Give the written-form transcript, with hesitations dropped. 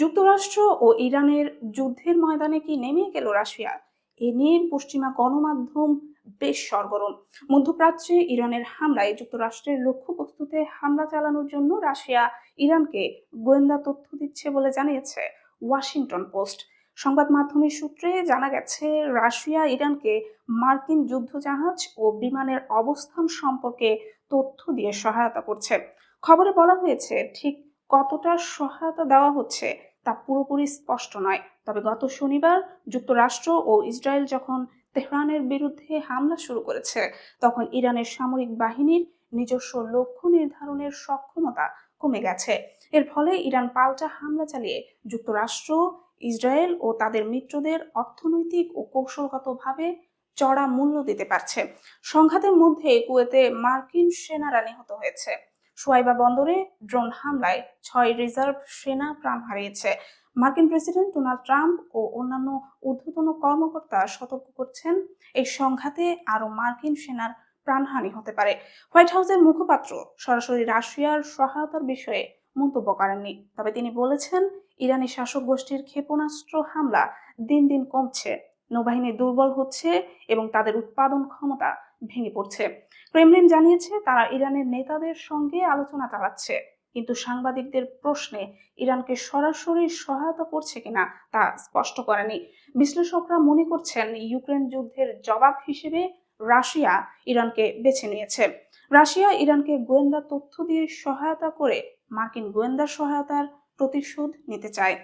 যুক্তরাষ্ট্র ও ইরানের যুদ্ধের ময়দানে কি নেমে গেল রাশিয়া? এ নিয়ে পশ্চিমা গণমাধ্যম বেশ সরগরম। মধ্যপ্রাচ্যে ইরানের হামলায় যুক্তরাষ্ট্রের লক্ষ্যবস্তুতে হামলা চালানোর জন্য রাশিয়া ইরানকে গোয়েন্দা তথ্য দিচ্ছে বলে জানিয়েছে ওয়াশিংটন পোস্ট। সংবাদ মাধ্যমের সূত্রে জানা গেছে, রাশিয়া ইরানকে মার্কিন যুদ্ধজাহাজ ও বিমানের অবস্থান সম্পর্কে তথ্য দিয়ে সহায়তা করছে। খবরে বলা হয়েছে, ঠিক কতটা সহায়তা দেওয়া হচ্ছে তা পুরোপুরি স্পষ্ট নয়। তবে গত শনিবার যুক্তরাষ্ট্র ও ইসরায়েল যখন তেহরানের বিরুদ্ধে হামলা শুরু করেছে, তখন ইরানের সামরিক বাহিনীর নিজস্ব লক্ষ্য নির্ধারণের সক্ষমতা কমে গেছে। এর ফলে ইরান পাল্টা হামলা চালিয়ে যুক্তরাষ্ট্র, ইসরায়েল ও তাদের মিত্রদের অর্থনৈতিক ও কৌশলগতভাবে চড়া মূল্য দিতে পারছে। সংঘাতের মধ্যে কুয়েতে মার্কিন সেনারা নিহত হয়েছে। সোয়াইবা বন্দরে ড্রোন হামলায় 6 রিজার্ভ সেনা প্রাণ হারিয়েছে। মার্কিন প্রেসিডেন্ট ডোনাল্ড ট্রাম্প ও অন্যান্য ঊর্ধ্বতন কর্মকর্তা সতর্ক করছেন, এই সংঘাতে আরো মার্কিন সেনার প্রাণহানি হতে পারে। হোয়াইট হাউসের মুখপাত্র সরাসরি রাশিয়ার সহায়তার বিষয়ে মন্তব্য করেননি, তবে তিনি বলেছেন, ইরানি শাসক গোষ্ঠীর ক্ষেপণাস্ত্র হামলা দিন দিন কমছে, নৌবাহিনী দুর্বল হচ্ছে এবং তাদের উৎপাদন ক্ষমতা ভেঙে পড়ছে। ক্রেমলিন জানিয়েছে, তারা ইরানের নেতাদের সঙ্গে আলোচনা চালাচ্ছে, কিন্তু সাংবাদিকদের প্রশ্নে ইরানকে সরাসরি সহায়তা করছে কিনা তা স্পষ্ট করেনি। বিশ্লেষকরা মনে করছেন, ইউক্রেন যুদ্ধের জবাব হিসেবে রাশিয়া ইরানকে বেছে নিয়েছে। রাশিয়া ইরানকে গোয়েন্দা তথ্য দিয়ে সহায়তা করে মার্কিন গোয়েন্দা সহায়তার প্রতিশোধ নিতে চায়।